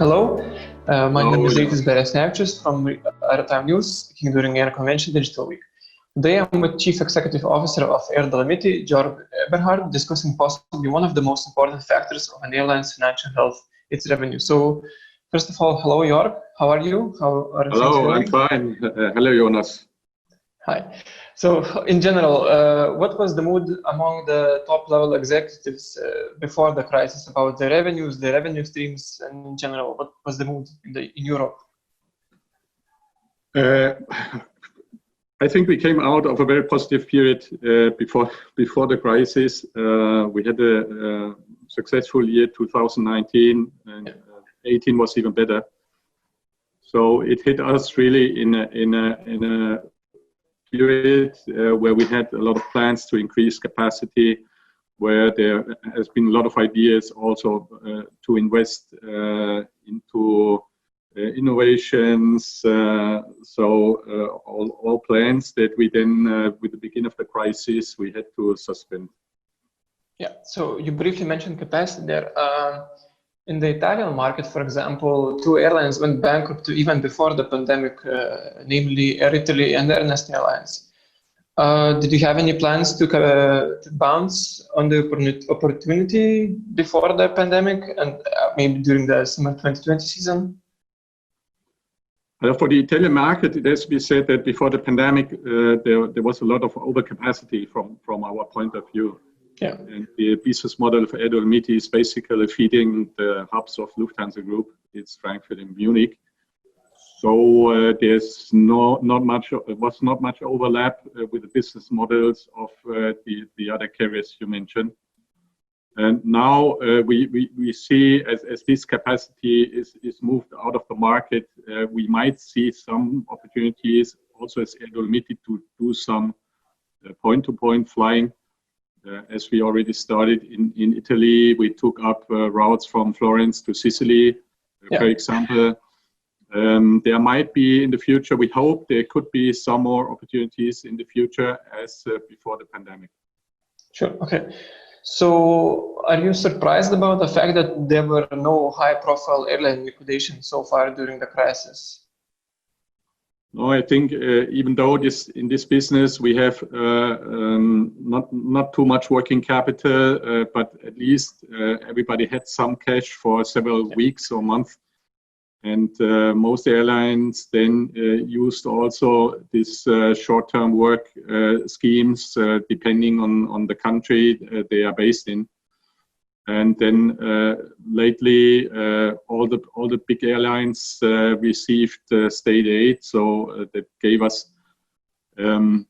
Hello, my name is Hello. Rytis Beresnevičius from Aero News, speaking during Aero Convention Digital Week. Today I'm with Chief Executive Officer of Aero Georg Eberhard, discussing possibly one of the most important factors of an airline's financial health, its revenue. So, first of all, hello, Jörg. How are you? How are things going? I'm fine. Hello, Jonas. Hi. So, in general, what was the mood among the top-level executives before the crisis about the revenues, the revenue streams, and in general, what was the mood in Europe? I think we came out of a very positive period before the crisis. We had a successful year 2019, and 18 was even better. So it hit us really in a period where we had a lot of plans to increase capacity, where there has been a lot of ideas also to invest into innovations. All plans that we then, with the beginning of the crisis, we had to suspend. Yeah, so you briefly mentioned capacity there. In the Italian market, for example, 2 airlines went bankrupt even before the pandemic, namely Air Italy and Ernest Airlines. Did you have any plans to bounce on the opportunity before the pandemic and maybe during the summer 2020 season? For the Italian market, it has to be said that before the pandemic, there was a lot of overcapacity from our point of view. Yeah. And the business model of Aero is basically feeding the hubs of Lufthansa Group. It's Frankfurt and Munich. So there's not much overlap with the business models of the other carriers you mentioned. And now we see as this capacity is moved out of the market, we might see some opportunities also as Aero to do some point-to-point flying. As we already started in Italy, we took up routes from Florence to Sicily, for example. There might be in the future, we hope there could be some more opportunities in the future as before the pandemic. Sure, okay. So are you surprised about the fact that there were no high-profile airline liquidations so far during the crisis? No, I think even though in this business we have not too much working capital, but at least everybody had some cash for several weeks or months. And most airlines then used also this short-term work schemes depending on the country they are based in. And then lately, all the big airlines received state aid, so that gave us the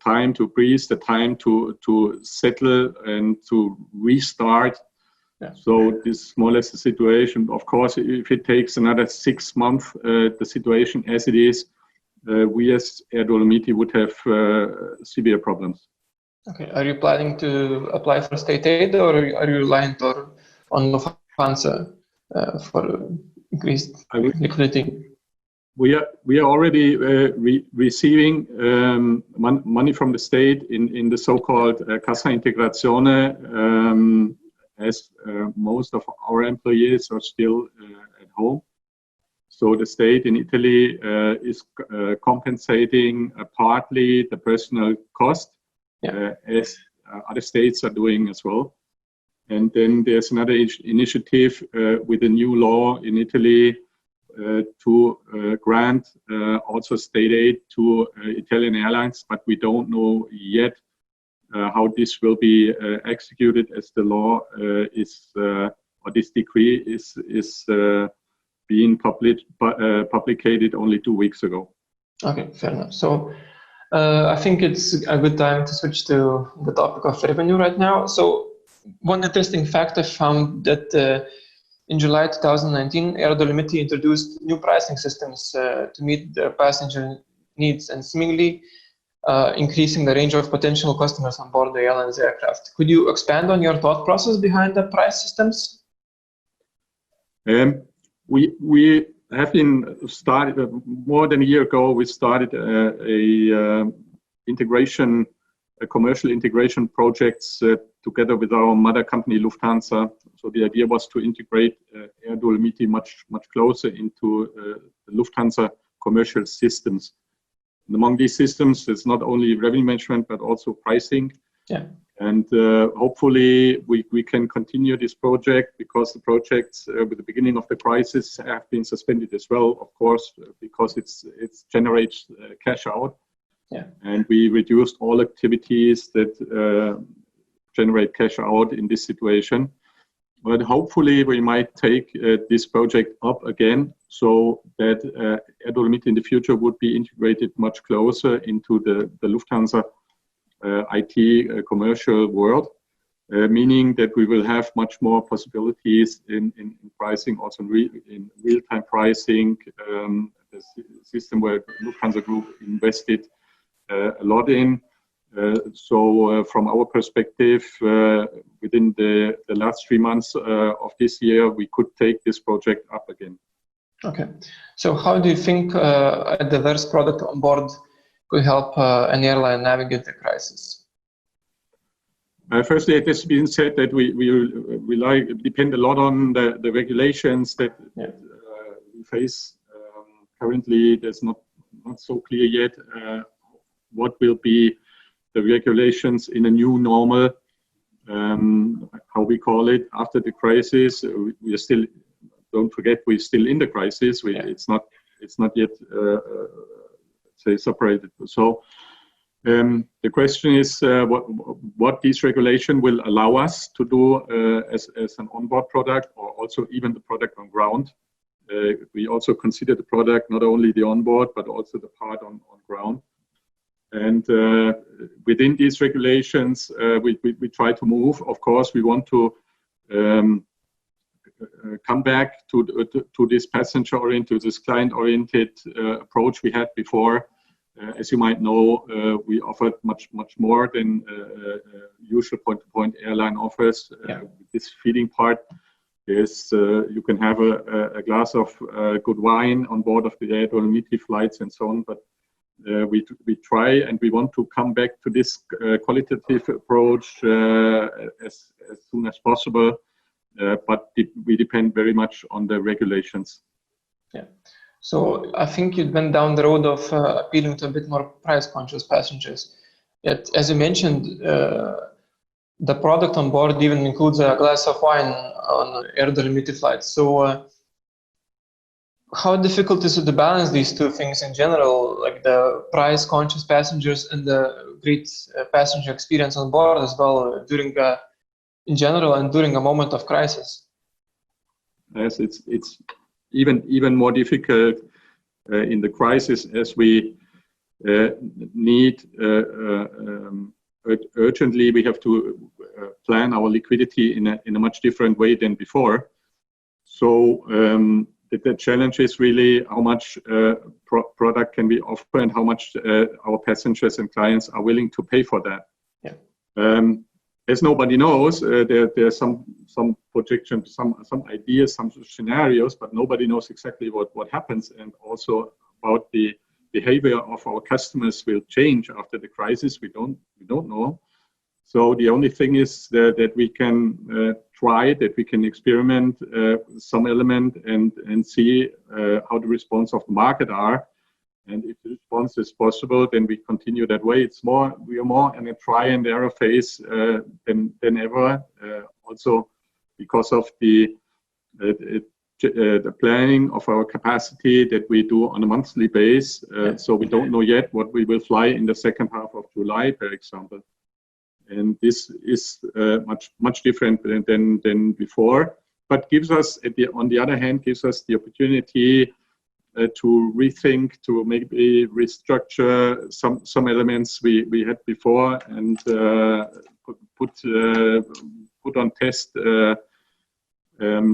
time to breathe, the time to settle and to restart. Yeah. So this is more or less the situation. Of course, if it takes another 6 months, the situation as it is, we as Air would have severe problems. Okay, are you planning to apply for state aid, or are you reliant on Lufthansa for increased liquidity? We are already receiving money from the state in the so-called Cassa Integrazione, as most of our employees are still at home. So the state in Italy is compensating partly the personal cost. As other states are doing as well. And then there's another initiative with a new law in Italy to grant also state aid to Italian airlines, but we don't know yet how this will be executed, as the law or this decree is being publicated only 2 weeks ago. Okay, fair enough. So I think it's a good time to switch to the topic of revenue right now. So one interesting fact I found that in July 2019, Aero introduced new pricing systems to meet the passenger needs and seemingly increasing the range of potential customers on board the airline's aircraft. Could you expand on your thought process behind the price systems? We have been started more than a year ago. We started a integration commercial integration projects together with our mother company Lufthansa. So the idea was to integrate Air Dolomiti much closer into the Lufthansa commercial systems. And among these systems, it's not only revenue management but also pricing. Yeah. And hopefully we can continue this project, because the projects with the beginning of the crisis have been suspended as well, of course, because it generates cash out. Yeah. And we reduced all activities that generate cash out in this situation. But hopefully we might take this project up again, so that Air Dolomiti in the future would be integrated much closer into the Lufthansa IT commercial world, meaning that we will have much more possibilities in pricing, also in real-time pricing, the system where Lufthansa Group invested a lot in. So from our perspective, within the last 3 months of this year, we could take this project up again. Okay. So how do you think a diverse product on board could help an airline navigate the crisis? Firstly, it has been said that we depend a lot on the regulations that we face. Currently, there's not so clear yet what will be the regulations in a new normal, how we call it, after the crisis. We are still, don't forget, we're still in the crisis. It's not yet say separated. So the question is what this regulation will allow us to do as an onboard product, or also even the product on ground. We also consider the product not only the onboard but also the part on ground. And within these regulations, we try to move. Of course, we want to come back to this passenger-oriented, this client-oriented approach we had before. As you might know, we offered much more than usual point-to-point airline offers. This feeding part is you can have a glass of good wine on board of the Air Dolomiti flights and so on, but we try and we want to come back to this qualitative approach as soon as possible, but we depend very much on the regulations. Yeah. So I think you went down the road of appealing to a bit more price-conscious passengers. Yet, as you mentioned, the product on board even includes a glass of wine on Air Dolomiti flights. So how difficult is it to balance these two things in general, like the price-conscious passengers and the great passenger experience on board as well, during in general and during a moment of crisis? Yes, it's even more difficult in the crisis, as we need urgently. We have to plan our liquidity in a much different way than before. So the challenge is really how much product can we offer and how much our passengers and clients are willing to pay for that. Yeah. As nobody knows, there are some projections, some ideas, some scenarios, but nobody knows exactly what happens, and also about the behavior of our customers will change after the crisis. We don't know. So the only thing is that we can try, that we can experiment some element and see how the response of the market are. And if the response is possible, then we continue that way. We are more in a try and error phase than ever. Also because of the planning of our capacity that we do on a monthly basis. So we don't know yet what we will fly in the second half of July, for example. And this is much different than before, but gives us, on the other hand, gives us the opportunity to rethink, to maybe restructure some elements we had before, and put on test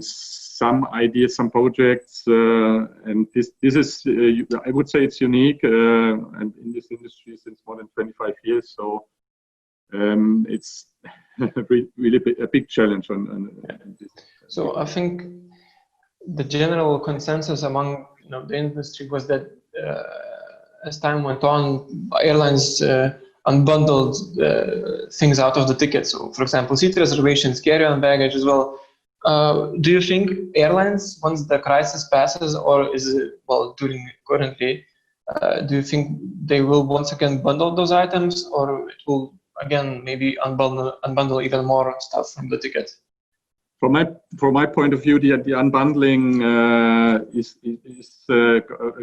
some ideas, some projects, and this is I would say it's unique, and in this industry since more than 25 years. So it's really a big challenge on this. So I think the general consensus among the industry was that as time went on, airlines unbundled things out of the ticket. So, for example, seat reservations, carry-on baggage as well. Do you think airlines, once the crisis passes, or is it, well, during currently, do you think they will once again bundle those items, or it will again maybe unbundle even more stuff from the ticket? From my point of view, the unbundling is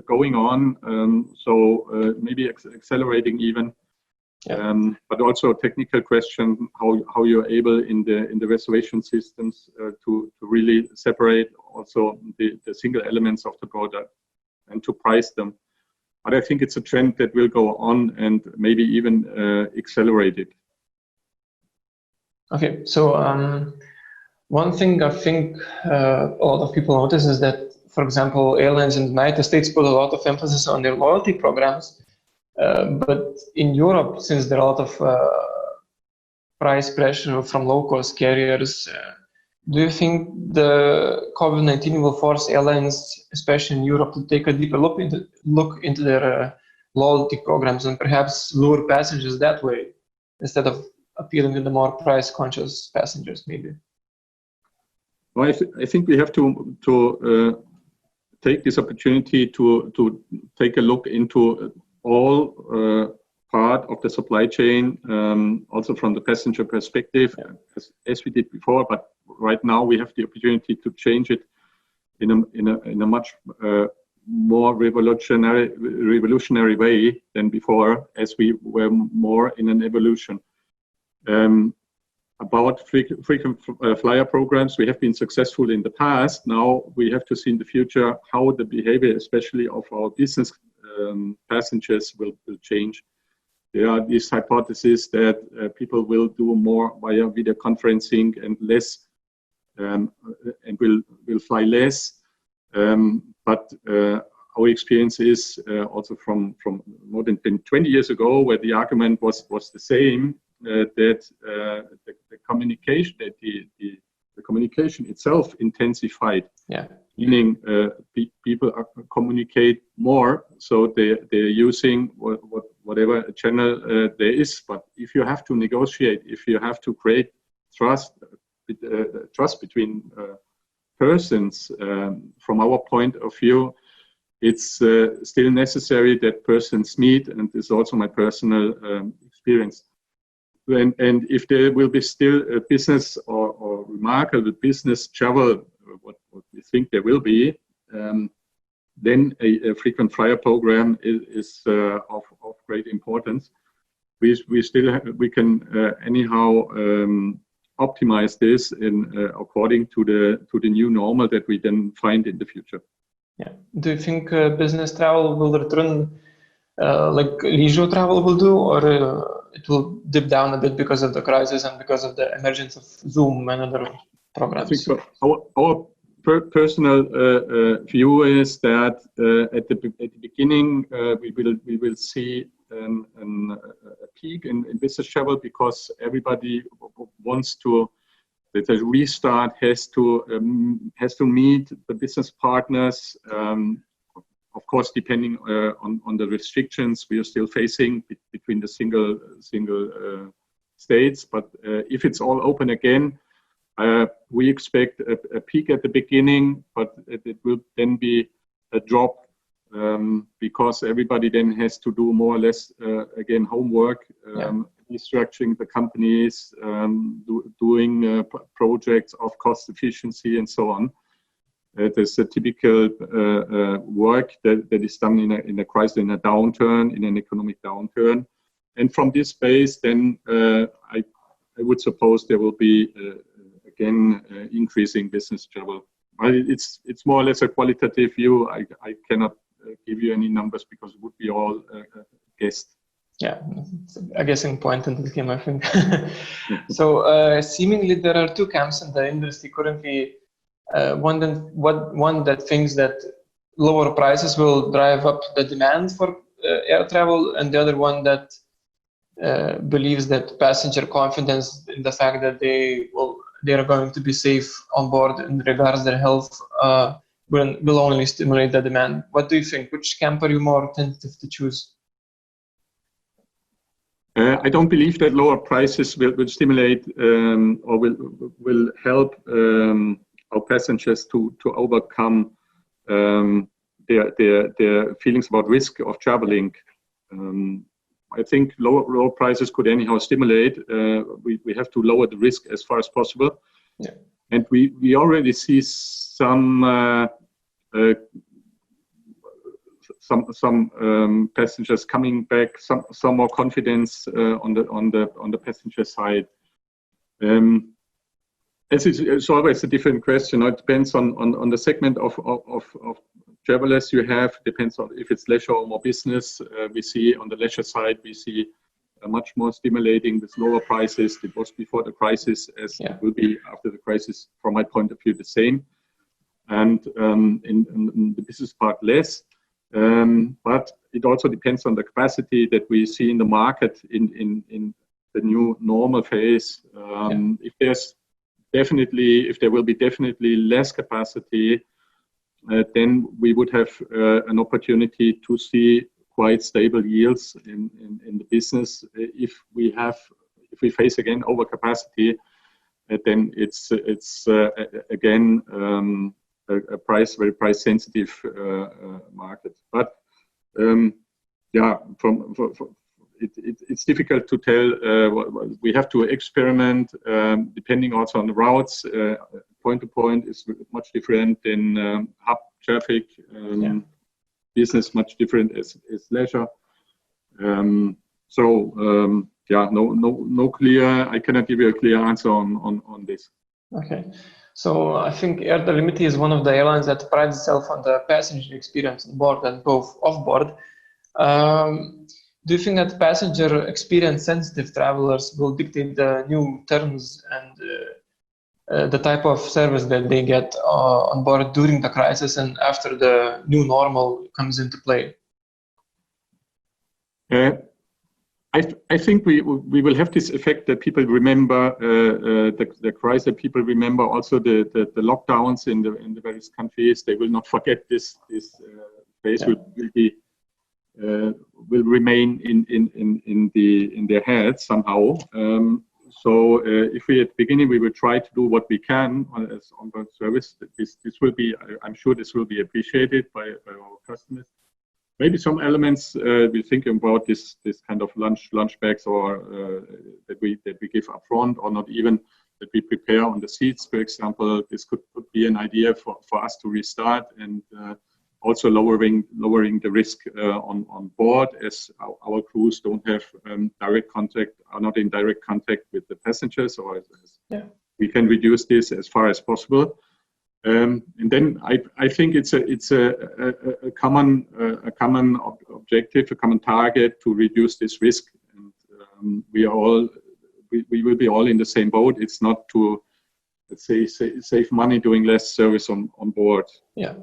going on, so maybe accelerating even. Yeah. But also a technical question, how you're able in the reservation systems to really separate also the single elements of the product and to price them. But I think it's a trend that will go on and maybe even accelerate it. Okay, so one thing I think a lot of people notice is that, for example, airlines in the United States put a lot of emphasis on their loyalty programs. But in Europe, since there are a lot of price pressure from low-cost carriers, do you think the COVID-19 will force airlines, especially in Europe, to take a deeper look into their loyalty programs and perhaps lure passengers that way instead of appealing to the more price-conscious passengers, maybe? Well, I think we have to take this opportunity to take a look into all part of the supply chain, also from the passenger perspective, as we did before. But right now we have the opportunity to change it in a much more revolutionary way than before, as we were more in an evolution. About frequent flyer programs, we have been successful in the past. Now we have to see in the future how the behavior, especially of our business passengers, will change. There are these hypotheses that people will do more via video conferencing and less, and will fly less. But our experience is also from more than 20 years ago, where the argument was the same, that the communication, that the communication itself intensified. Yeah. Meaning people communicate more, so they're using whatever channel there is. But if you have to negotiate, if you have to create trust between persons, from our point of view, it's still necessary that persons meet, and this is also my personal experience. And if there will be still a business or remarkable business travel, what we think there will be, then a frequent flyer program is of great importance. We can anyhow optimize this according to the new normal that we then find in the future. Yeah. Do you think business travel will return like leisure travel will do, or it will dip down a bit because of the crisis and because of the emergence of Zoom and other programs? I think so. Our personal view is that at the beginning we will see a peak in business travel, because everybody wants to. That a restart has to meet the business partners. Of course, depending on the restrictions we are still facing between the single states. But if it's all open again, we expect a peak at the beginning, but it will then be a drop, because everybody then has to do more or less again homework, restructuring the companies, doing projects of cost efficiency and so on. There's a typical work that is done in a crisis, in a downturn, in an economic downturn. And from this base, then I would suppose there will be again increasing business travel. It's more or less a qualitative view. I cannot give you any numbers because it would be all guessed. Yeah, it's a guessing point in the game, I think. So seemingly there are two camps in the industry currently. One that thinks that lower prices will drive up the demand for air travel, and the other one that believes that passenger confidence in the fact that they are going to be safe on board in regards to their health will only stimulate the demand. What do you think? Which camp are you more tentative to choose? I don't believe that lower prices will stimulate or will help our passengers to overcome their feelings about risk of traveling. I think lower prices could anyhow stimulate. We have to lower the risk as far as possible. Yeah. And we already see some passengers coming back, some more confidence on the passenger side. It's always a different question. It depends on the segment of travelers you have. Depends on if it's leisure or more business. We see on the leisure side, we see much more stimulating with lower prices. It was before the crisis, as it will be after the crisis, from my point of view, the same. And in the business part, less. But it also depends on the capacity that we see in the market in the new normal phase. If there will be definitely less capacity, then we would have an opportunity to see quite stable yields in the business. If we face again overcapacity, then it's again a very price sensitive market. But it's difficult to tell. We have to experiment depending also on the routes. Point to point is much different than hub traffic. Business much different as leisure. No clear. I cannot give you a clear answer on this. Okay. So I think Air Dolomiti is one of the airlines that prides itself on the passenger experience on board and both off board. Do you think that passenger experience sensitive travelers will dictate the new terms and the type of service that they get on board during the crisis and after the new normal comes into play? I think we will have this effect that people remember the crisis. People remember also the lockdowns in the various countries. They will not forget this phase. Will remain in their heads somehow. So if we at the beginning we will try to do what we can as on-board service, this will be. I'm sure this will be appreciated by our customers. Maybe some elements we think about this kind of lunch bags or that we give upfront, or not even that we prepare on the seats, for example. This could be an idea for us to restart and also lowering the risk on board, as our crews don't have direct contact, are not in direct contact with the passengers, or we can reduce this as far as possible. And then I think it's a common objective, a common target to reduce this risk. And we will be all in the same boat. It's not to, let's say, save money doing less service on board. Yeah.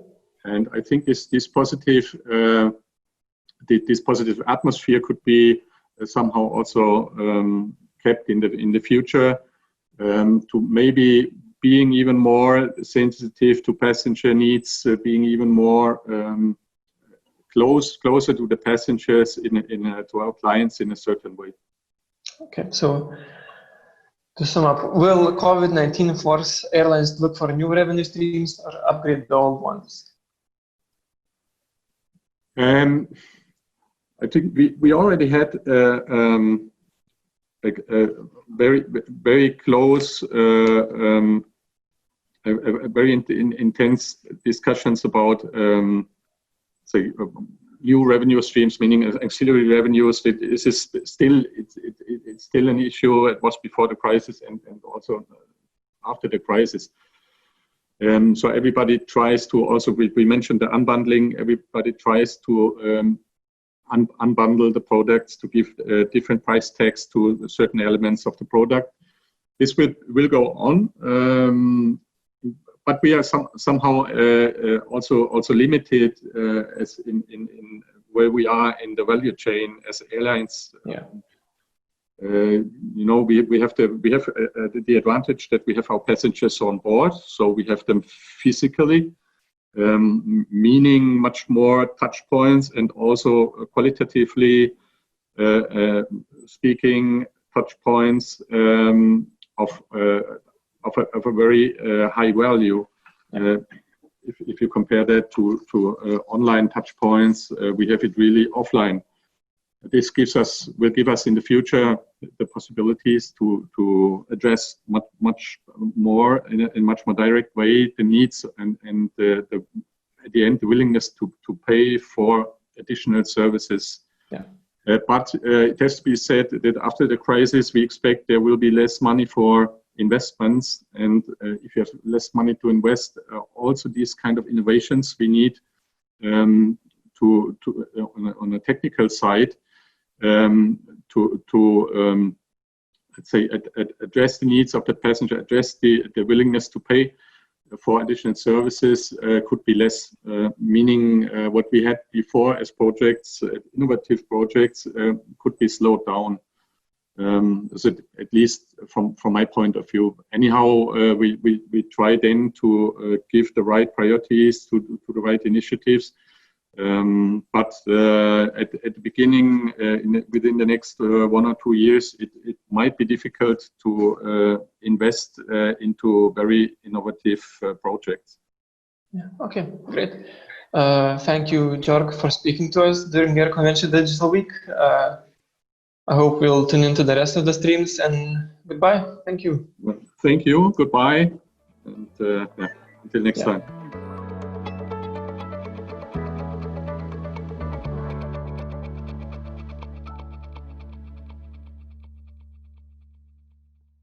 And I think this positive atmosphere could be somehow also kept in the future, to maybe being even more sensitive to passenger needs, being even more closer to the passengers, to our clients in a certain way. Okay, so to sum up, will COVID-19 force airlines to look for new revenue streams or upgrade the old ones? I think we already had very close, very intense discussions about say new revenue streams, meaning auxiliary revenues. This is still it's still an issue. It was before the crisis and also after the crisis. So everybody tries to also, we mentioned the unbundling, everybody tries to unbundle the products to give different price tags to certain elements of the product. This will go on, but we are somehow also limited as in where we are in the value chain as airlines. Yeah. We have the advantage that we have our passengers on board, so we have them physically, meaning much more touch points, and also qualitatively speaking touch points of a very high value. If you compare that to online touch points, we have it really offline. This will give us in the future the possibilities to address much more in a much more direct way the needs and at the end the willingness to pay for additional services. But it has to be said that after the crisis we expect there will be less money for investments, and if you have less money to invest, also these kind of innovations we need on a technical side to let's say address the needs of the passenger, address the willingness to pay for additional services could be less, meaning what we had before as projects, innovative projects, could be slowed down. So at least from my point of view. Anyhow, we try then to give the right priorities to the right initiatives. But at the beginning, within the next 1 or 2 years, it might be difficult to invest into very innovative projects. Yeah. Okay, great. Thank you, Jörg, for speaking to us during your Convention Digital Week. I hope we'll tune into the rest of the streams, and goodbye. Thank you. Well, thank you. Goodbye. And until next time.